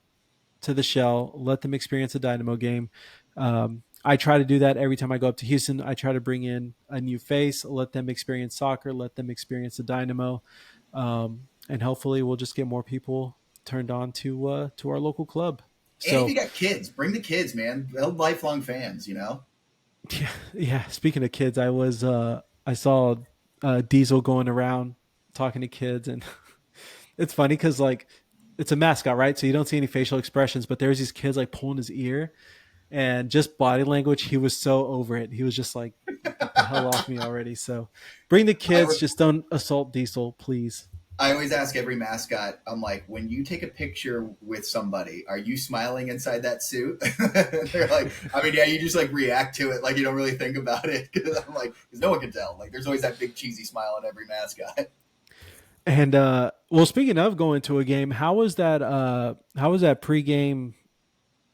to the shell, let them experience a Dynamo game. I try to do that every time I go up to Houston. I try to bring in a new face, let them experience soccer, let them experience the Dynamo, and hopefully we'll just get more people turned on to our local club. And if you So got kids, bring the kids, man. They're lifelong fans. yeah, yeah. Speaking of kids, I saw Diesel going around talking to kids, and it's funny because like it's a mascot, right? So you don't see any facial expressions, but there's these kids like pulling his ear, and just body language, he was so over it. He was just like, "Get the hell off me already!" So bring the I, kids, just don't assault Diesel, please. I always ask every mascot, I'm like, when you take a picture with somebody, are you smiling inside that suit? They're like, I mean, yeah, you just like react to it like you don't really think about it. Because I'm like, because no one can tell. Like, there's always that big cheesy smile on every mascot. And well, speaking of going to a game, how was that? How was that pregame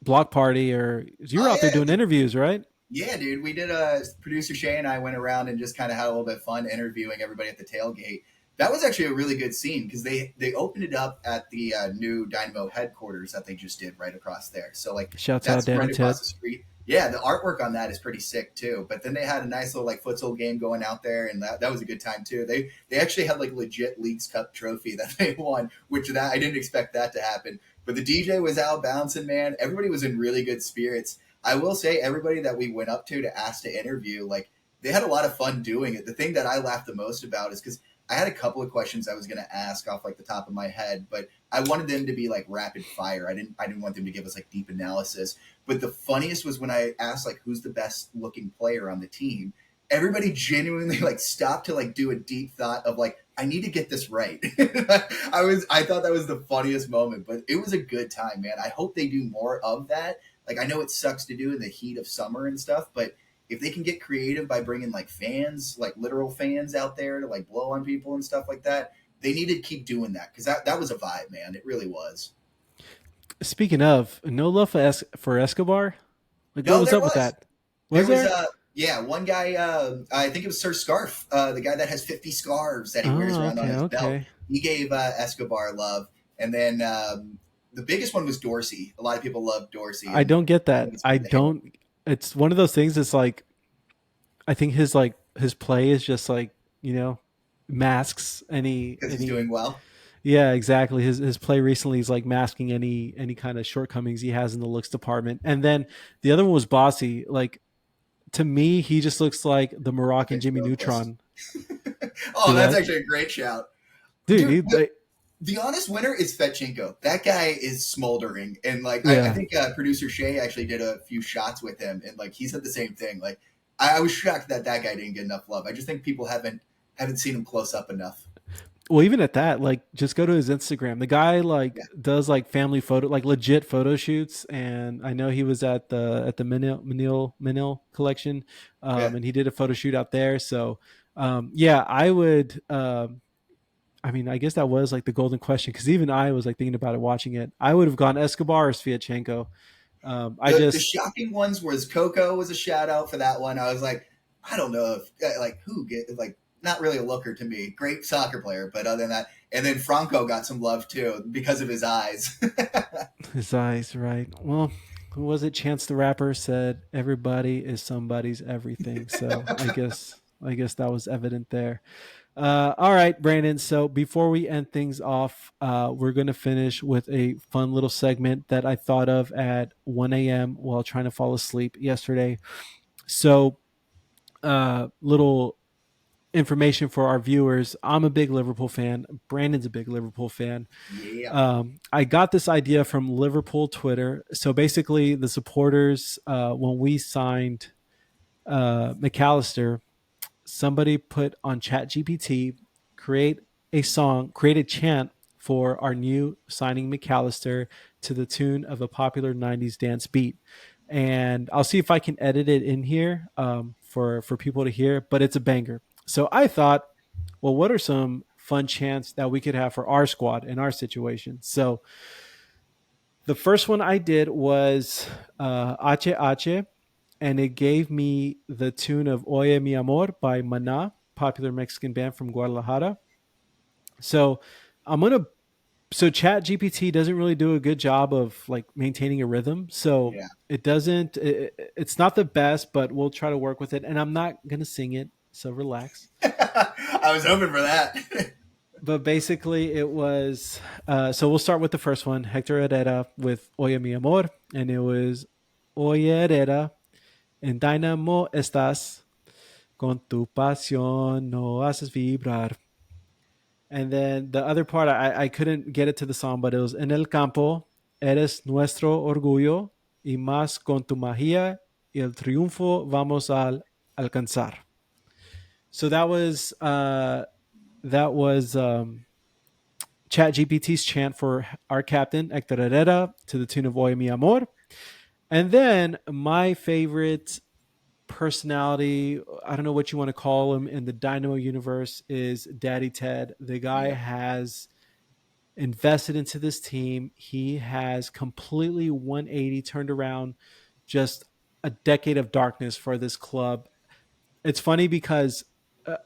block party? Or you Oh were out there yeah, doing interviews, right? yeah, dude. We did a producer Shay and I went around and just kind of had a little bit of fun interviewing everybody at the tailgate. That was actually a really good scene because they opened it up at the new Dynamo headquarters that they just did right across there. So like Shouts out that's Dan right and across Ted. the street. Yeah, the artwork on that is pretty sick too. But then they had a nice little like futsal game going out there, and that was a good time too. They actually had like a legit Leagues Cup trophy that they won, which that I didn't expect that to happen. But the DJ was out bouncing, man. Everybody was in really good spirits. I will say, everybody that we went up to ask to interview, like they had a lot of fun doing it. The thing that I laughed the most about is because I had a couple of questions I was going to ask off like the top of my head, but I wanted them to be like rapid fire. I didn't want them to give us like deep analysis. But the funniest was when I asked like who's the best looking player on the team. Everybody genuinely like stopped to like do a deep thought of like I need to get this right. I thought that was the funniest moment, but it was a good time, man. I hope they do more of that. Like I know it sucks to do in the heat of summer and stuff, but if they can get creative by bringing like fans, like literal fans out there to like blow on people and stuff like that, they need to keep doing that because that was a vibe, man. It really was. Speaking of, no love for, for Escobar. Like, what No, was there up with was. that? There Was was there? yeah, one guy. I think it was Sir Scarf, the guy that has 50 scarves that he wears Oh, around on okay, his belt. okay. He gave Escobar love, and then the biggest one was Dorsey. A lot of people love Dorsey, I and don't get I that. think it's I the hair don't. It's one of those things. It's I think his play is just masks because he's any. doing well. Yeah, exactly. His play recently is like masking any kind of shortcomings he has in the looks department. And then the other one was Bossy. Like, to me, he just looks like the The Moroccan Jimmy ventriloquist. Neutron. Oh, Do that's what? actually a great shout. Dude, Dude, he like, the honest winner is Fetchenko. That guy is smoldering, and like I yeah. think producer Shay actually did a few shots with him, and like he said the same thing. Like I was shocked that that guy didn't get enough love. I just think people haven't seen him close up enough. Well, even at that, like, just go to his Instagram. The guy like Yeah, does like family photo, like legit photo shoots. And I know he was at the Menil collection, yeah. and he did a photo shoot out there. So, yeah, I would. I mean, I guess that was like the golden question because even I was like thinking about it, watching it. I would have gone Escobar or Sviatchenko. I The just shocking ones was Coco was a shout out for that one. I was like, I don't know if like who get like not really a looker to me. Great soccer player, but other than that, and then Franco got some love too because of his eyes. his eyes, right? Well, who was it? Chance the Rapper said, "Everybody is somebody's everything." So I guess that was evident there. All right, Brandon. So before we end things off, we're going to finish with a fun little segment that I thought of at 1 a.m. while trying to fall asleep yesterday. So, little information for our viewers. I'm a big Liverpool fan. Brandon's a big Liverpool fan. Yeah, I got this idea from Liverpool Twitter. So basically, the supporters, when we signed McAllister, somebody put on ChatGPT, create a chant for our new signing McAllister to the tune of a popular 90s dance beat. And I'll see if I can edit it in here for people to hear, but it's a banger. So I thought, well, what are some fun chants that we could have for our squad in our situation? So the first one I did was H H, and it gave me the tune of Oye Mi Amor by Mana, popular Mexican band from Guadalajara. So I'm gonna so Chat GPT doesn't really do a good job of like maintaining a rhythm. So yeah. it's not the best, but we'll try to work with it. And I'm not gonna sing it, so relax. I was hoping for that. But basically it was so we'll start with the first one, Hector Herrera with Oye Mi Amor, and it was Oye Herrera, en Dynamo estás, con tu pasión no haces vibrar. And then the other part, I couldn't get it to the song, but it was En el campo, eres nuestro orgullo, y más con tu magia y el triunfo vamos al alcanzar. So that was Chat GPT's chant for our captain, Hector Herrera, to the tune of Oye Mi Amor. And then my favorite personality, I don't know what you want to call him in the Dynamo universe, is Daddy Ted. The guy Yeah, has invested into this team. He has completely 180 turned around just a decade of darkness for this club. It's funny because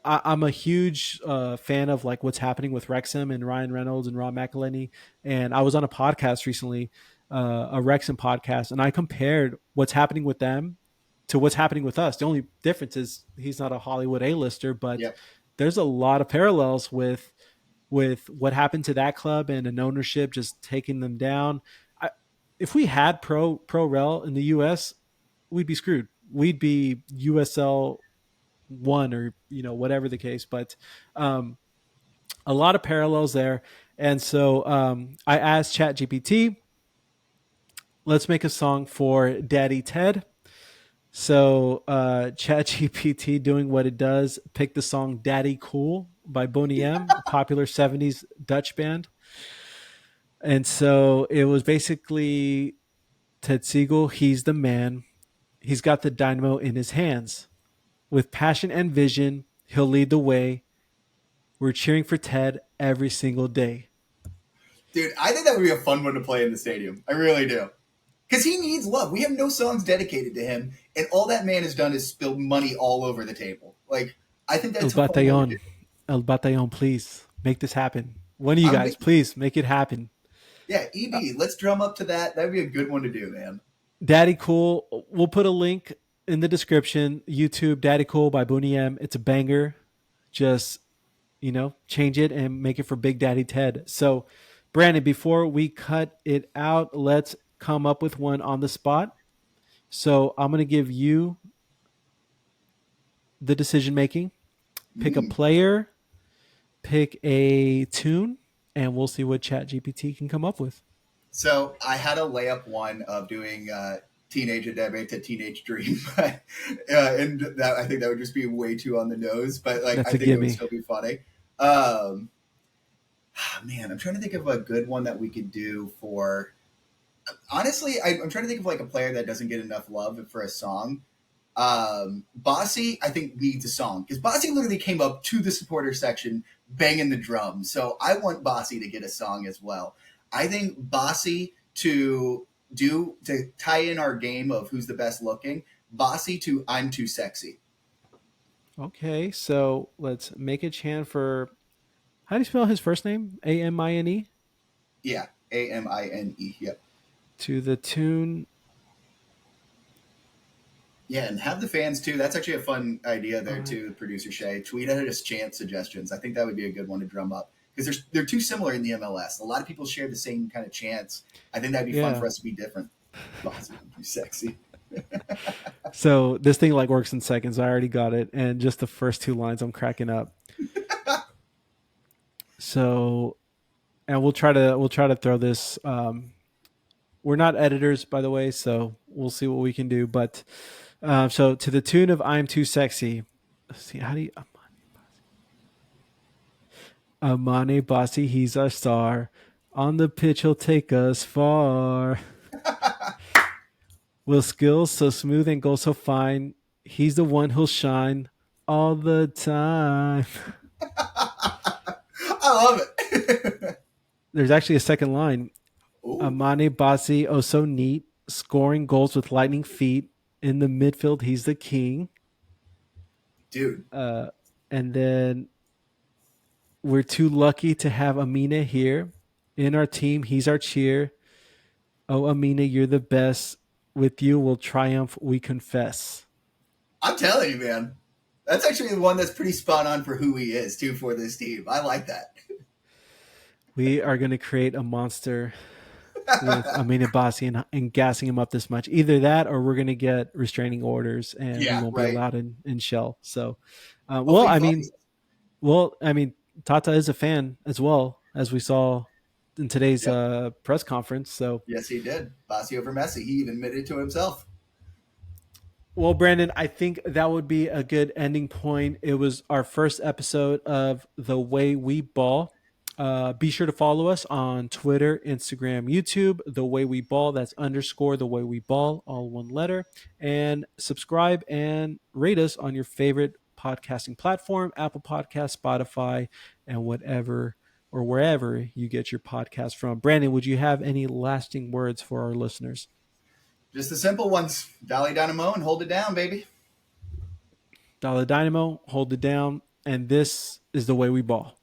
I'm a huge fan of like what's happening with Wrexham and Ryan Reynolds and Rob McElhenney. And I was on a podcast recently, a Wrexham podcast, and I compared what's happening with them to what's happening with us. The only difference is he's not a Hollywood A-lister, but yep. there's a lot of parallels with what happened to that club and an ownership just taking them down. I, if we had pro rel in the U.S., we'd be screwed. We'd be USL one or whatever the case. But um, A lot of parallels there. And so I asked ChatGPT, let's make a song for Daddy Ted. So ChatGPT doing what it does, picked the song Daddy Cool by Boney M, a popular 70s Dutch band. And so it was basically Ted Siegel, he's the man. He's got the dynamo in his hands. With passion and vision, he'll lead the way. We're cheering for Ted every single day. Dude, I think that would be a fun one to play in the stadium. I really do. Because he needs love. We have no songs dedicated to him, and all that man has done is spilled money all over the table. Like, I think El that's a fun one to do. Batallon, El Batallon, please make this happen. One of you I'm guys, with you. please make it happen. Yeah, Uh, EB, let's drum up to that. That'd be a good one to do, man. Daddy Cool, we'll put a link in the description. YouTube, Daddy Cool by Booney M. It's a banger. Just, change it and make it for Big Daddy Ted. So, Brandon, before we cut it out, let's come up with one on the spot. So, I'm going to give you the decision making. Pick a Mm. player, pick a tune, and we'll see what ChatGPT can come up with. So I had a layup one of doing Teenage Endeavor to Teenage Dream, and that I think that would just be way too on the nose, but like That's I a think it would gimme. still be funny. Um, Man, I'm trying to think of a good one that we could do for. Honestly, I'm trying to think of like a player that doesn't get enough love for a song. Bossy, I think, needs a song because Bossy literally came up to the supporter section banging the drums. So I want Bossy to get a song as well. I think Bossy to tie in our game of who's the best looking. Bossy to I'm too sexy. Okay, so let's make a chant for, how do you spell his first name? Amine? Yeah, Amine. Yep. To the tune. Yeah, and have the fans too. That's actually a fun idea there I, too. Producer Shay, tweet at us chant suggestions. I think that would be a good one to drum up because they're too similar in the MLS. A lot of people share the same kind of chants. I think that'd be fun yeah. for us to be different. Bossy, I'm sexy. So this thing like works in seconds. I already got it. And just the first two lines, I'm cracking up. So, and we'll try to throw this. We're not editors, by the way, so we'll see what we can do. But so to the tune of "I'm Too Sexy." Let's see, how do you Amane Bossy? He's our star. On the pitch, he'll take us far. Will skills so smooth and goal so fine. He's the one who'll shine all the time. I love it. There's actually a second line. Ooh, Amane Bossy, oh so neat, scoring goals with lightning feet. In the midfield, he's the king. dude, Uh, and then we're too lucky to have Amina here. In our team, he's our cheer. Oh, Amina, you're the best. With you, we'll triumph, we confess. I'm telling you, man. That's actually the one that's pretty spot on for who he is too for this team. I like that. We are going to create a monster with Amina Bassi and gassing him up this much. Either that or we're going to get restraining orders and he Yeah, won't be right. allowed in Shell. So, well, Hopefully he I follows mean, us. well, I mean, Tata is a fan as well, as we saw in today's Yep. press conference. So, Yes, he did. Bossy over Messi. He even admitted to himself. well, Brandon, I think that would be a good ending point. It was our first episode of The Way We Ball. Be sure to follow us on Twitter, Instagram, YouTube, The Way We Ball. That's underscore The Way We Ball, all one letter. And subscribe and rate us on your favorite podcasting platform, Apple Podcast, Spotify, and whatever or wherever you get your podcast from. Brandon, would you have any lasting words for our listeners? Just the simple ones. Dolly Dynamo and hold it down, baby. Dollar Dynamo, hold it down. And this is The Way We Ball.